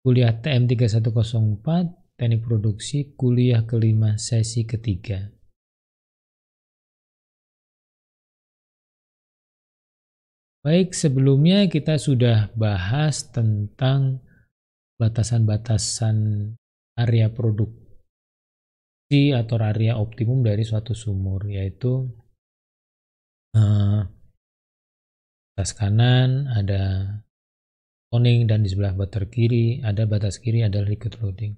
kuliah TM 3104, Teknik Produksi, kuliah kelima sesi ketiga. Baik, sebelumnya kita sudah bahas tentang batasan-batasan area produksi atau area optimum dari suatu sumur, yaitu batas kanan ada owning dan di sebelah batas kiri adalah liquid loading.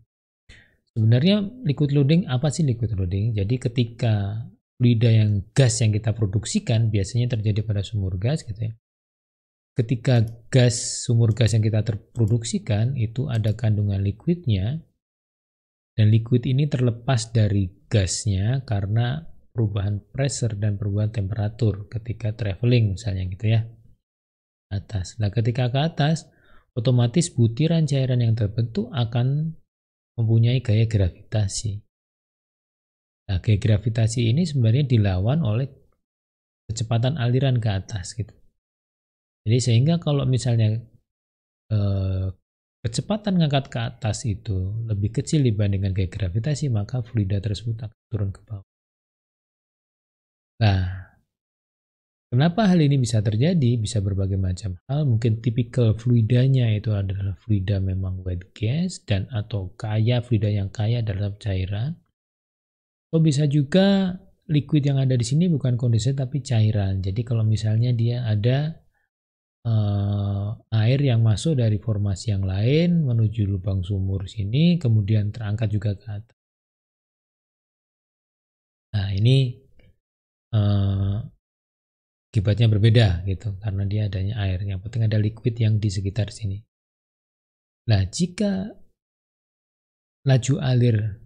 Sebenarnya liquid loading apa sih liquid loading? Jadi ketika fluida yang gas yang kita produksikan biasanya terjadi pada sumur gas gitu ya. Ketika sumur gas yang kita terproduksikan itu ada kandungan liquidnya, dan liquid ini terlepas dari gasnya karena perubahan pressure dan perubahan temperatur ketika traveling misalnya gitu ya atas. Nah ketika ke atas otomatis butiran cairan yang terbentuk akan mempunyai gaya gravitasi. Nah gaya gravitasi ini sebenarnya dilawan oleh kecepatan aliran ke atas gitu. Jadi sehingga kalau misalnya kecepatan ngangkat ke atas itu lebih kecil dibandingkan gaya gravitasi, maka fluida tersebut akan turun ke bawah. Nah, kenapa hal ini bisa terjadi? Bisa berbagai macam hal. Mungkin tipikal fluidanya itu adalah fluida memang wet gas dan atau fluida yang kaya dalam cairan. Atau bisa juga liquid yang ada di sini bukan kondensat tapi cairan. Jadi kalau misalnya dia ada air yang masuk dari formasi yang lain menuju lubang sumur sini, kemudian terangkat juga ke atas. Nah ini akibatnya berbeda gitu karena dia adanya air. Yang penting ada liquid yang di sekitar sini. Nah jika laju alir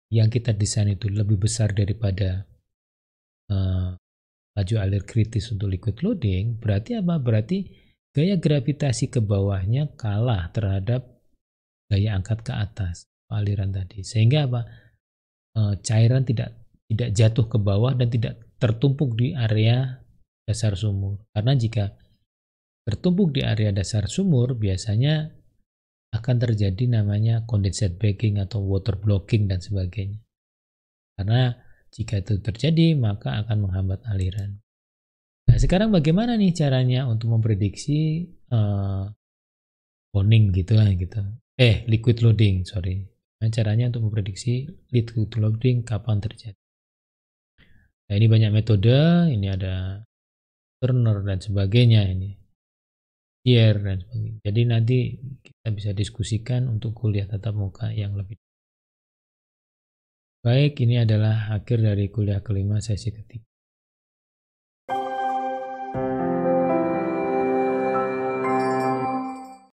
yang kita desain itu lebih besar daripada laju alir kritis untuk liquid loading, berarti apa? Berarti gaya gravitasi ke bawahnya kalah terhadap gaya angkat ke atas aliran tadi. Sehingga apa? Cairan tidak jatuh ke bawah dan tidak tertumpuk di area dasar sumur. Karena jika tertumpuk di area dasar sumur biasanya akan terjadi namanya condensate backing atau water blocking dan sebagainya. Karena jika itu terjadi maka akan menghambat aliran. Nah sekarang bagaimana nih caranya untuk memprediksi owning gitu lah gitu. Liquid loading, sorry. Nah, caranya untuk memprediksi liquid loading kapan terjadi. Nah ini banyak metode, ini ada Turner dan sebagainya ini. Year dan sebagainya. Jadi nanti kita bisa diskusikan untuk kuliah tatap muka yang lebih. Baik, ini adalah akhir dari kuliah kelima sesi ketiga.